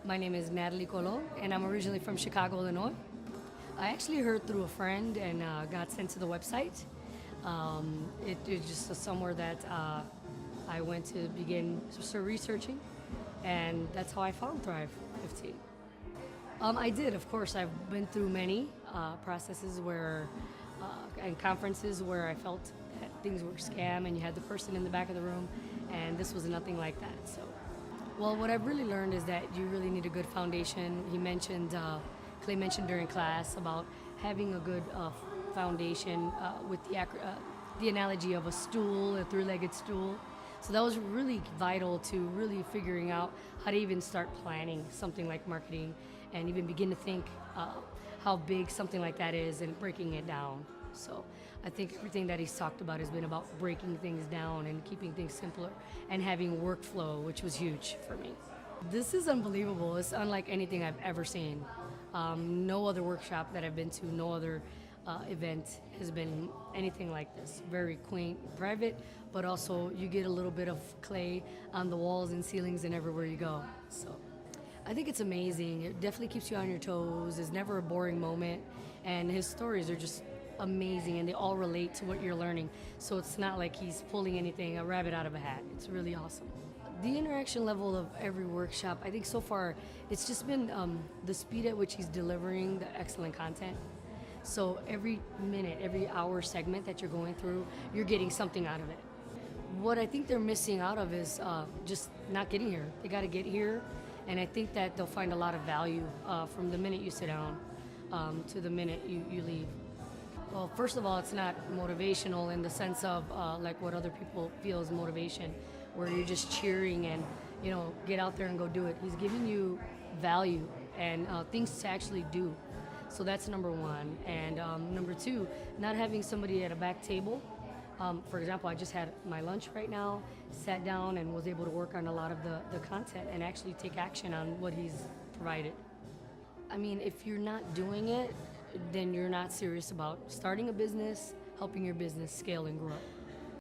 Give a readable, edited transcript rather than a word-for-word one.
My name is Natalie Colo, and I'm originally from Chicago, Illinois. I actually heard through a friend and got sent to the website. It was just somewhere that I went to begin researching, and that's how I found Thrive 15. I did, of course. I've been through many processes and conferences where I felt that things were a scam and you had the person in the back of the room, and this was nothing like that. So, well, what I've really learned is that you really need a good foundation. Clay mentioned during class about having a good foundation with the analogy of a stool, a three-legged stool. So that was really vital to really figuring out how to even start planning something like marketing and even begin to think how big something like that is and breaking it down. So I think everything that he's talked about has been about breaking things down and keeping things simpler and having workflow, which was huge for me. This is unbelievable. It's unlike anything I've ever seen. No other workshop that I've been to, no other event has been anything like this. Very quaint, private, but also you get a little bit of clay on the walls and ceilings and everywhere you go. So I think it's amazing. It definitely keeps you on your toes. It's never a boring moment. And his stories are just amazing, and they all relate to what you're learning. So it's not like he's pulling a rabbit out of a hat. It's really awesome. The interaction level of every workshop, I think so far, it's just been the speed at which he's delivering the excellent content. So every minute, every hour segment that you're going through, you're getting something out of it. What I think they're missing out of is just not getting here. They got to get here, and I think that they'll find a lot of value from the minute you sit down to the minute you leave. Well, first of all, it's not motivational in the sense of like what other people feel is motivation, where you're just cheering and, get out there and go do it. He's giving you value and things to actually do. So that's number one. And number two, not having somebody at a back table. For example, I just had my lunch right now, sat down and was able to work on a lot of the content and actually take action on what he's provided. I mean, if you're not doing it, then you're not serious about starting a business, helping your business scale and grow.